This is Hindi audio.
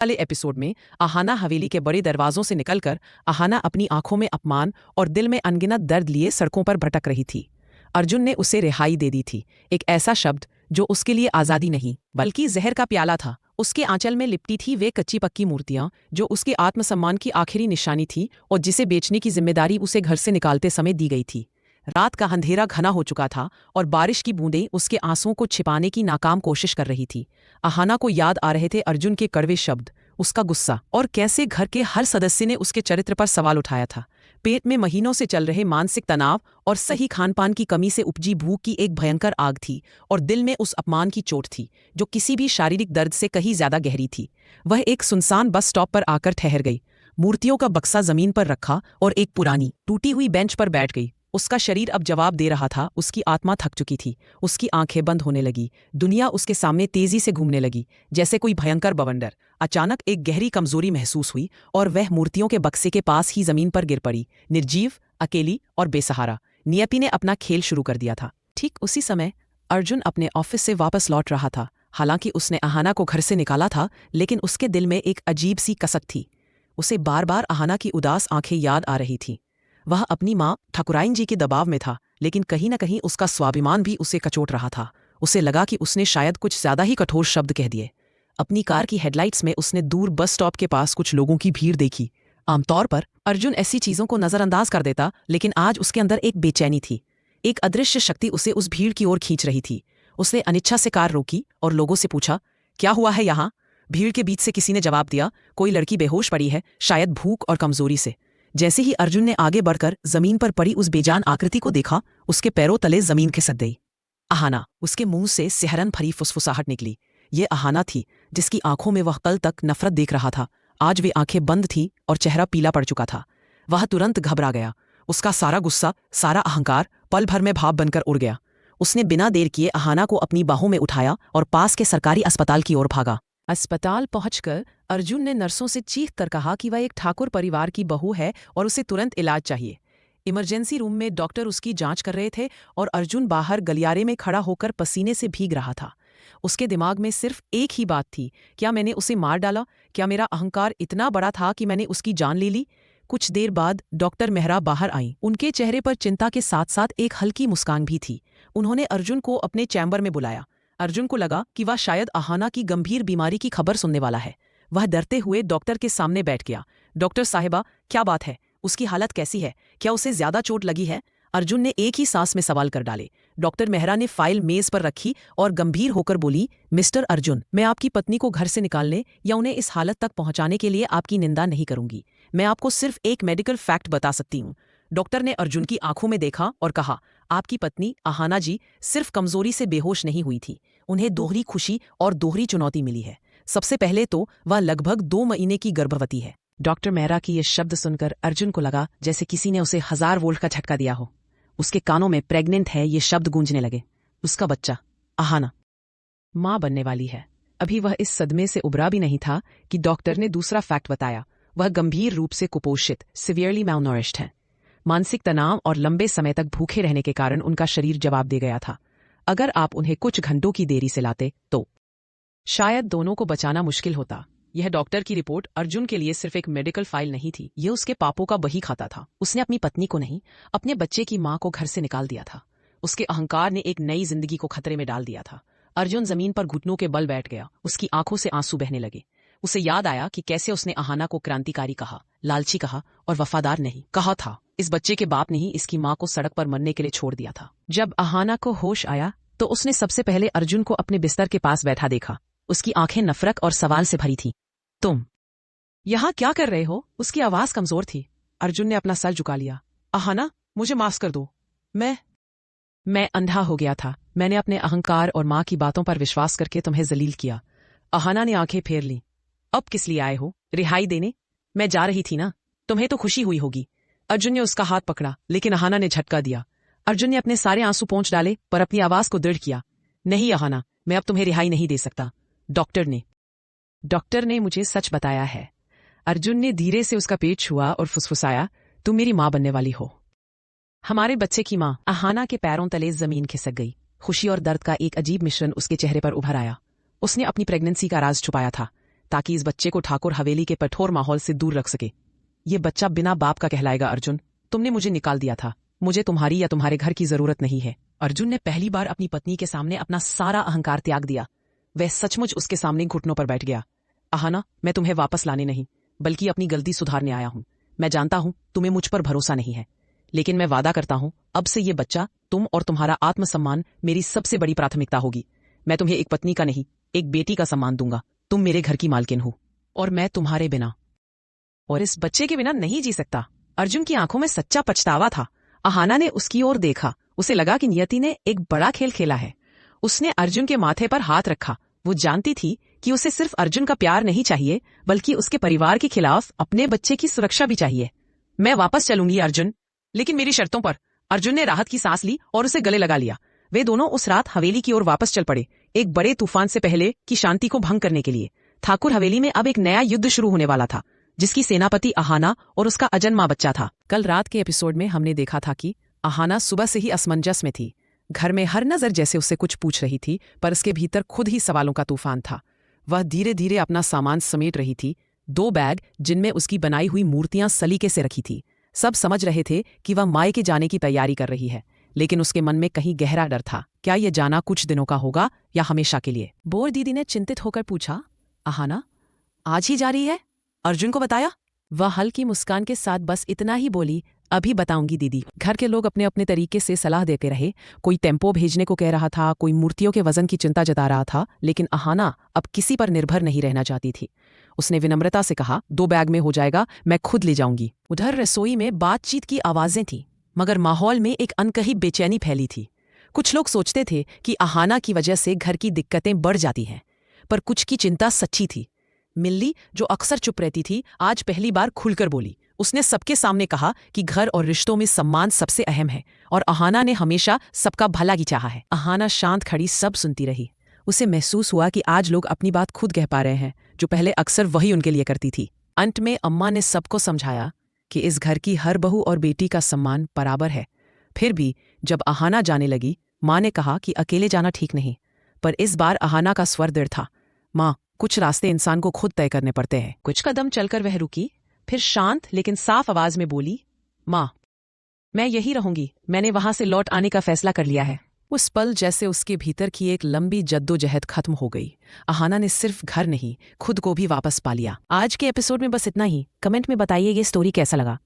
वाले एपिसोड में अहाना हवेली के बड़े दरवाजों से निकलकर अहाना अपनी आंखों में अपमान और दिल में अनगिनत दर्द लिए सड़कों पर भटक रही थी। अर्जुन ने उसे रिहाई दे दी थी, एक ऐसा शब्द जो उसके लिए आज़ादी नहीं बल्कि जहर का प्याला था। उसके आंचल में लिपटी थी वे कच्ची पक्की मूर्तियां जो उसके आत्मसम्मान की आखिरी निशानी थी और जिसे बेचने की जिम्मेदारी उसे घर से निकालते समय दी गई थी। रात का अंधेरा घना हो चुका था और बारिश की बूंदें उसके आंसुओं को छिपाने की नाकाम कोशिश कर रही थी। अहाना को याद आ रहे थे अर्जुन के कड़वे शब्द, उसका गुस्सा और कैसे घर के हर सदस्य ने उसके चरित्र पर सवाल उठाया था। पेट में महीनों से चल रहे मानसिक तनाव और सही खानपान की कमी से उपजी भूख की एक भयंकर आग थी और दिल में उस अपमान की चोट थी जो किसी भी शारीरिक दर्द से कहीं ज्यादा गहरी थी। वह एक सुनसान बस स्टॉप पर आकर ठहर गई, मूर्तियों का बक्सा जमीन पर रखा और एक पुरानी टूटी हुई बेंच पर बैठ गई। उसका शरीर अब जवाब दे रहा था, उसकी आत्मा थक चुकी थी। उसकी आंखें बंद होने लगी, दुनिया उसके सामने तेजी से घूमने लगी जैसे कोई भयंकर बवंडर। अचानक एक गहरी कमजोरी महसूस हुई और वह मूर्तियों के बक्से के पास ही जमीन पर गिर पड़ी, निर्जीव, अकेली और बेसहारा। नियति ने अपना खेल शुरू कर दिया था। ठीक उसी समय अर्जुन अपने ऑफिस से वापस लौट रहा था। हालांकि उसने अहाना को घर से निकाला था, लेकिन उसके दिल में एक अजीब सी कसक थी। उसे बार बार अहाना की उदास आंखें याद आ रही थीं। वह अपनी माँ ठाकुराइन जी के दबाव में था, लेकिन कहीं न कहीं उसका स्वाभिमान भी उसे कचोट रहा था। उसे लगा कि उसने शायद कुछ ज्यादा ही कठोर शब्द कह दिए। अपनी कार की हेडलाइट्स में उसने दूर बस स्टॉप के पास कुछ लोगों की भीड़ देखी। आमतौर पर अर्जुन ऐसी चीजों को नजरअंदाज कर देता, लेकिन आज उसके अंदर एक बेचैनी थी। एक अदृश्य शक्ति उसे उस भीड़ की ओर खींच रही थी। उसने अनिच्छा से कार रोकी और लोगों से पूछा, क्या हुआ है यहाँ? भीड़ के बीच से किसी ने जवाब दिया, कोई लड़की बेहोश पड़ी है, शायद भूख और कमजोरी से। जैसे ही अर्जुन ने आगे बढ़कर जमीन पर पड़ी उस बेजान आकृति को देखा, उसके पैरों तले जमीन खिसक गई। अहाना। उसके मुंह से सिहरन भरी फुसफुसाहट निकली। ये अहाना थी जिसकी आंखों में वह कल तक नफरत देख रहा था। आज वे आंखें बंद थी और चेहरा पीला पड़ चुका था। वह तुरंत घबरा गया। उसका सारा गुस्सा, सारा अहंकार पल भर में भाप बनकर उड़ गया। उसने बिना देर किए अहाना को अपनी बाहों में उठाया और पास के सरकारी अस्पताल की ओर भागा। अस्पताल पहुंचकर अर्जुन ने नर्सों से चीख कर कहा कि वह एक ठाकुर परिवार की बहू है और उसे तुरंत इलाज चाहिए। इमरजेंसी रूम में डॉक्टर उसकी जांच कर रहे थे और अर्जुन बाहर गलियारे में खड़ा होकर पसीने से भीग रहा था। उसके दिमाग में सिर्फ एक ही बात थी, क्या मैंने उसे मार डाला? क्या मेरा अहंकार इतना बड़ा था कि मैंने उसकी जान ले ली? कुछ देर बाद डॉक्टर मेहरा बाहर आई। उनके चेहरे पर चिंता के साथ साथ एक हल्की मुस्कान भी थी। उन्होंने अर्जुन को अपने चैम्बर में बुलाया। अर्जुन को लगा कि वह शायद अहाना की गंभीर बीमारी की खबर सुनने वाला है। वह डरते हुए डॉक्टर के सामने बैठ गया। डॉक्टर साहिबा, क्या बात है? उसकी हालत कैसी है? क्या उसे ज्यादा चोट लगी है? अर्जुन ने एक ही सांस में सवाल कर डाले। डॉक्टर मेहरा ने फाइल मेज पर रखी और गंभीर होकर बोली, मिस्टर अर्जुन, मैं आपकी पत्नी को घर से निकालने या उन्हें इस हालत तक पहुंचाने के लिए आपकी निंदा नहीं करूंगी। मैं आपको सिर्फ एक मेडिकल फैक्ट बता सकती हूँ। डॉक्टर ने अर्जुन की आंखों में देखा और कहा, आपकी पत्नी अहाना जी सिर्फ कमजोरी से बेहोश नहीं हुई थी, उन्हें दोहरी खुशी और दोहरी चुनौती मिली है। सबसे पहले तो वह लगभग 2 महीने की गर्भवती है। डॉक्टर मेहरा की ये शब्द सुनकर अर्जुन को लगा जैसे किसी ने उसे 1000 वोल्ट का झटका दिया हो। उसके कानों में प्रेग्नेंट है ये शब्द गूंजने लगे। उसका बच्चा अहाना मां बनने वाली है। अभी वह इस सदमे से उबरा भी नहीं था कि डॉक्टर ने दूसरा फैक्ट बताया। वह गंभीर रूप से कुपोषित, सिवियरली मैलनरिश्ड है। मानसिक तनाव और लंबे समय तक भूखे रहने के कारण उनका शरीर जवाब दे गया था। अगर आप उन्हें कुछ घंटों की देरी से लाते तो शायद दोनों को बचाना मुश्किल होता। यह डॉक्टर की रिपोर्ट अर्जुन के लिए सिर्फ एक मेडिकल फाइल नहीं थी, यह उसके पापों का बही खाता था। उसने अपनी पत्नी को नहीं, अपने बच्चे की मां को घर से निकाल दिया था। उसके अहंकार ने एक नई जिंदगी को खतरे में डाल दिया था। अर्जुन जमीन पर घुटनों के बल बैठ गया। उसकी आंखों से आंसू बहने लगे। उसे याद आया कि कैसे उसने अहाना को क्रांतिकारी कहा, लालची कहा और वफादार नहीं कहा था। इस बच्चे के बाप ने ही इसकी मां को सड़क पर मरने के लिए छोड़ दिया था। जब अहाना को होश आया तो उसने सबसे पहले अर्जुन को अपने बिस्तर के पास बैठा देखा। उसकी आंखें नफरत और सवाल से भरी थीं। तुम यहां क्या कर रहे हो? उसकी आवाज कमजोर थी। अर्जुन ने अपना सर झुका लिया। अहाना, मुझे माफ कर दो। मैं अंधा हो गया था। मैंने अपने अहंकार और मां की बातों पर विश्वास करके तुम्हें जलील किया। अहाना ने आंखें फेर ली। अब किस लिए आए हो? रिहाई देने? मैं जा रही थी ना, तुम्हें तो खुशी हुई होगी। अर्जुन ने उसका हाथ पकड़ा, लेकिन अहाना ने झटका दिया। अर्जुन ने अपने सारे आंसू पोंछ डाले पर अपनी आवाज को दृढ़ किया। नहीं अहाना, मैं अब तुम्हें रिहाई नहीं दे सकता। डॉक्टर ने मुझे सच बताया है। अर्जुन ने धीरे से उसका पेट छुआ और फुसफुसाया, तुम मेरी मां बनने वाली हो। हमारे बच्चे की मां। अहाना के पैरों तले जमीन खिसक गई। खुशी और दर्द का एक अजीब मिश्रण उसके चेहरे पर उभर आया। उसने अपनी प्रेगनेंसी का राज छुपाया था। ताकि इस बच्चे को ठाकुर हवेली के कठोर माहौल से दूर रख सके। ये बच्चा बिना बाप का कहलाएगा। अर्जुन, तुमने मुझे निकाल दिया था, मुझे तुम्हारी या तुम्हारे घर की जरूरत नहीं है। अर्जुन ने पहली बार अपनी पत्नी के सामने अपना सारा अहंकार त्याग दिया। वह सचमुच उसके सामने घुटनों पर बैठ गया। अहाना, मैं तुम्हें वापस लाने नहीं, बल्कि अपनी गलती सुधारने आया हूं। मैं जानता हूं तुम्हें मुझ पर भरोसा नहीं है, लेकिन मैं वादा करता हूं अब से ये बच्चा, तुम और तुम्हारा आत्मसम्मान मेरी सबसे बड़ी प्राथमिकता होगी। मैं तुम्हें एक पत्नी का नहीं, एक बेटी का सम्मान दूंगा। तुम मेरे घर की मालकिन हो और मैं तुम्हारे बिना और इस बच्चे के बिना नहीं जी सकता। अर्जुन की आंखों में सच्चा पछतावा था। अहाना ने उसकी ओर देखा। उसे लगा कि नियति ने एक बड़ा खेल खेला है। उसने अर्जुन के माथे पर हाथ रखा। वो जानती थी कि उसे सिर्फ अर्जुन का प्यार नहीं चाहिए, बल्कि उसके परिवार के खिलाफ अपने बच्चे की सुरक्षा भी चाहिए। मैं वापस चलूंगी अर्जुन, लेकिन मेरी शर्तों पर। अर्जुन ने राहत की सांस ली और उसे गले लगा लिया। वे दोनों उस रात हवेली की ओर वापस चल पड़े, एक बड़े तूफान से पहले की शांति को भंग करने के लिए। ठाकुर हवेली में अब एक नया युद्ध शुरू होने वाला था, जिसकी सेनापति अहाना और उसका अजन्मा बच्चा था। कल रात के एपिसोड में हमने देखा था कि अहाना सुबह से ही असमंजस में थी। घर में हर नजर जैसे उससे कुछ पूछ रही थी, पर उसके भीतर खुद ही सवालों का तूफान था। वह धीरे धीरे अपना सामान समेट रही थी। 2 बैग जिनमें उसकी बनाई हुई मूर्तियां सलीके से रखी थी। सब समझ रहे थे कि वह मायके जाने की तैयारी कर रही है, लेकिन उसके मन में कहीं गहरा डर था। क्या यह जाना कुछ दिनों का होगा या हमेशा के लिए? बोर दीदी ने चिंतित होकर पूछा, अहाना, आज ही जा रही है? अर्जुन को बताया? वह हल्की मुस्कान के साथ बस इतना ही बोली, अभी बताऊंगी दीदी। घर के लोग अपने अपने तरीके से सलाह देते रहे। कोई टेम्पो भेजने को कह रहा था, कोई मूर्तियों के वजन की चिंता जता रहा था, लेकिन अहाना अब किसी पर निर्भर नहीं रहना चाहती थी। उसने विनम्रता से कहा, 2 बैग में हो जाएगा, मैं खुद ले जाऊंगी। उधर रसोई में बातचीत की आवाजें थीं, मगर माहौल में एक अनकही बेचैनी फैली थी। कुछ लोग सोचते थे कि अहाना की वजह से घर की दिक्कतें बढ़ जाती हैं, पर कुछ की चिंता सच्ची थी। मिल्ली, जो अक्सर चुप रहती थी, आज पहली बार खुलकर बोली। उसने सबके सामने कहा कि घर और रिश्तों में सम्मान सबसे अहम है और अहाना ने हमेशा सबका भला ही चाहा है। अहाना शांत खड़ी सब सुनती रही। उसे महसूस हुआ कि आज लोग अपनी बात खुद कह पा रहे हैं, जो पहले अक्सर वही उनके लिए करती थी। अंत में अम्मा ने सबको समझाया कि इस घर की हर बहू और बेटी का सम्मान बराबर है। फिर भी जब अहाना जाने लगी, माँ ने कहा कि अकेले जाना ठीक नहीं, पर इस बार अहाना का स्वर दृढ़ था। माँ, कुछ रास्ते इंसान को खुद तय करने पड़ते हैं। कुछ कदम चलकर वह रुकी, फिर शांत लेकिन साफ आवाज में बोली, माँ, मैं यही रहूंगी। मैंने वहां से लौट आने का फैसला कर लिया है। उस पल जैसे उसके भीतर की एक लंबी जद्दोजहद खत्म हो गई। अहाना ने सिर्फ घर नहीं, खुद को भी वापस पा लिया। आज के एपिसोड में बस इतना ही। कमेंट में बताइए ये स्टोरी कैसा लगा।